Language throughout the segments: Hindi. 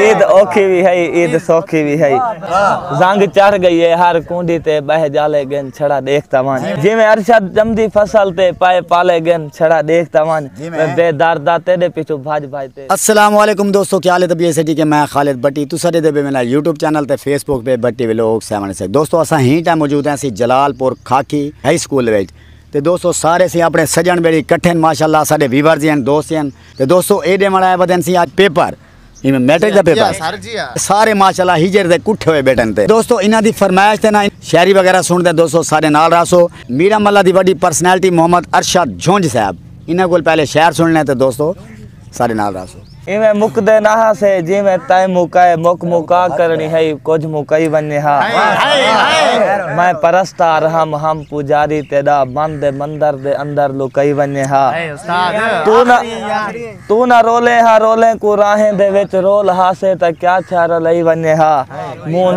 ईद औखी भी है, ईद सौखी भी है। जंग चढ़ गई है हर कुंडी ते बह जाले गेन छड़ा देखता वन। जिमें अरशद जमदी फसल ते पाए पाले गेन छड़ा देखता वन। बेदार दा तेरे पिछू भाज भाज ते। अस्सलाम वालेकुम दोस्तों, क्या हाल है? तबीयत ठीक है। मैं खालिद भट्टी, तुसा दे दे मेरा यूट्यूब चैनल ते फेसबुक पे भट्टी व्लॉग 7 दोस्तों असा ही टाइम मौजूद हैं जलालपुर खाकी हाई स्कूल विच। ते दोस्तों सारे सी अपने सजन बेड़ी कट्ठे माशाल्लाह, साडे व्यूअर्स हैं, दोस्त हैं। ते दोस्तों एडे मनाया बदन सी आज पेपर इनमें मैट्रिक का पेपर सारे माशाल्लाह हिजर दे कुट्ठे हुए बैठन ते। दोस्तों इन्हां दी फरमाइश ते ना शायरी वगैरह सुनदे दोस्तों सारे नाल रासो। मीरा मल्ला दी बड़ी पर्सनैलिटी मोहम्मद अरशद झुंझ साहब, इन्हां कोल पहले शेर सुनने ते दोस्तों सारे नाल रासो। इवें मुकदे नहा से जिवें तय मुकाए मुक मुका करनी है कुछ मुकई वन्ने हा। मैं परस्तार हम पुजारी तेरा बंद मंदर दे अंदर लुकई वन्ने हा। तू ना रोले हा रोले को राहें दे विच रोल हा से त क्या छार लई वन्ने हा। मुंह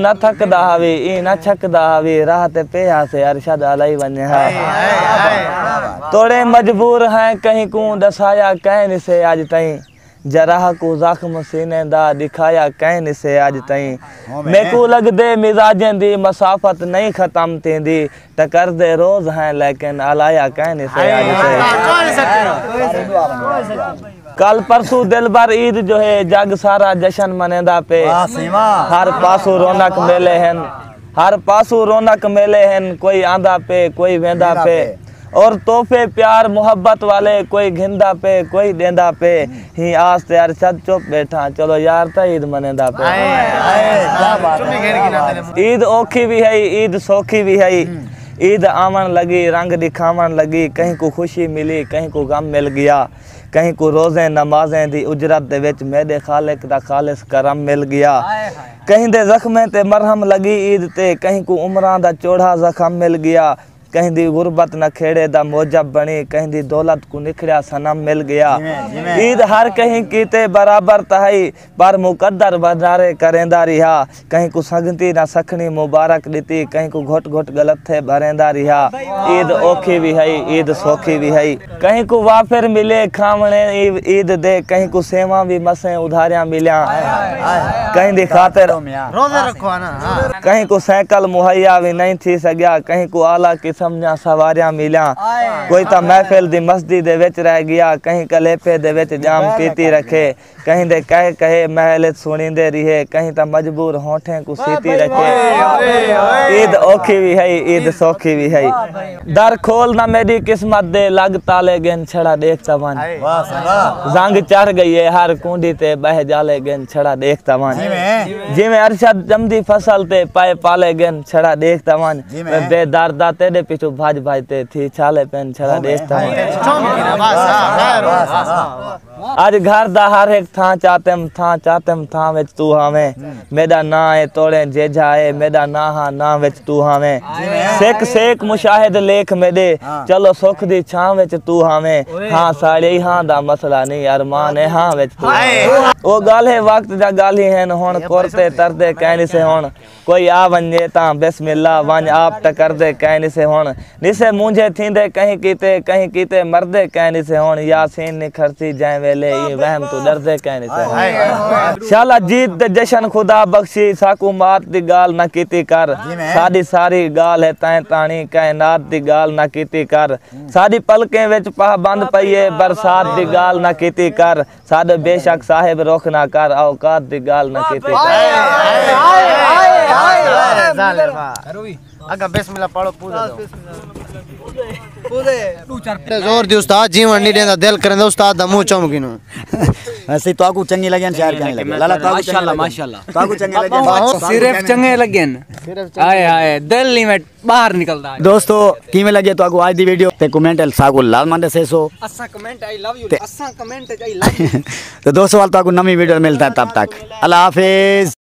न थकदा हवी ई न छकदा हवी राह ते पेहा से अरशद अलई वन्ने हा। तोड़े मजबूर हैं कहीं को दसाया कहन से आज तई जराह को जख्म सीने दा दिखाया कहन से आज तई। मेकू लग दे मिजाजें दी मसाफत नहीं खत्म थींदी टकर दे रोज हैं लेकिन अलाया कहन से आज तई। कल परसों दिल भर ईद जो है जग सारा जश्न मनेदा पे। हर पासों रौनक मेले हैं, हर पासों रौनक मेले हैं। कोई आंदा पे कोई वेंदा पे और तोहफे प्यार मोहब्बत वाले कोई घिंदा पे कोई देंदा पे। ही आस ते अरशद चुप बैठा चलो यार ता ईद मनेदा पे। ईद औखी भी है, ईद सौखी भी है। ईद आवन लगी रंग दिखावन लगी, कहीं को खुशी मिली कहीं को गम मिल गया। कहीं को रोज़े नमाजें दी उजरत दे विच मेरे खालिक दा खालिस करम मिल गया। कहीं दे जख्में ते मरहम लगी ईद ते, कहीं को उमरां दा चौड़ा जख्म मिल गया। कहीं दी गुरबत न खेड़े दा मोजब बनी, कहीं दी दौलत को निखड़ा सनम मिल गया। ईद हर कहीं कीते बराबर तहाई पर मुकद्दर बजारे करेंदा रिहा। कहीं को संगती न सखनी मुबारक दीती, कहीं को घुट घुट गलत थे भरेंदा रिहा। ईद औखी भी है, ईद सौखी भी है। कहीं को वाफिर मिले खावणे ईद दे, कहीं को सेवा भी मसें उधारियां मिलिया। कहीं दी खातिर रोजे रखो ना, कहीं को साइकिल मुहैया भी नहीं थी सकिया। कहीं को आला की समझा सवारियां मिलिया। कोई ता महफिल दी मस्जिद दे विच रह गया, कहीं कलेफे दे विच जाम पीती रखे। कहीं दे कहे महल सुनींदे रहे, कहीं ता मजबूर होठे को सीती रखे। ईद औखी भी है, ईद सौखी भी है। दर खोल ना मेरी किस्मत दे लग ताले गेन छड़ा देखता वन। जंग चढ़ गई है हर कुंडी ते बह जाले गेन छड़ा देखता वन। जिमें अरशद जमदी फसल ते पाए पाले गेन छड़ा देखता वन। बेदार दा तेरे पिछू भाज भाज ते थी छाले पेन छड़ा देखता वन। आज घर दा हर एक थां चाहतेम थां विच तू हावे। मेरा ना है तोड़े जेजा है मेरा ना हा ना विच तू हावे। सेक सेक मुशाहिद लेख मेरे चलो सुख दी छां विच तू हावे। हाँ साड़े हाँ दा मसला नहीं अरमान है हाँ विच तू। ओ गल है वक्त दा गल ही है हुण कोरते तरदे कहनी से हुण। कोई आ वंजे ता बिस्मिल्लाह वन आप टकर दे कहनी से हुण। निसे मुंझे थींदे कहीं कीते मरदे कहनी से हुण। यासीन निखरसी जै वेले ई वहम तू डरदे कहनी से हुण। शाला जीत दे जशन खुदा बख्शी साकू मात दी गाल ना कीती कर। साडी सारी गाल है तैं ताणी कायनात दी गाल ना कीती कर। साडी पलकें विच पाबंद पईए बरसात दी गाल ना कीती कर। साडे बेशक साहिब रुख ना कर औकात दी गाल ना कीती कर। अगा बिस्मिल्लाह पढ़ो जोर दी उस्ताद जीवन नहीं देंदा दिल करंदा उस्ताद दा मुंह चमकीनो। ऐसे तो आपको चंगी लगन शायर कहने लगे लाला तो माशाल्लाह माशाल्लाह तो आपको चंगे लगन सिर्फ चंगे लगन आए आए दिल नहीं में बाहर निकलदा। दोस्तों कीमे लगे तो आपको आज दी वीडियो ते कमेंट सागो लाल मंदे से सो असा कमेंट आई लव यू असा कमेंट आई लव यू। तो दोस्तों वाल तो आपको नई वीडियो मिलता है तब तक अल्लाह हाफिज।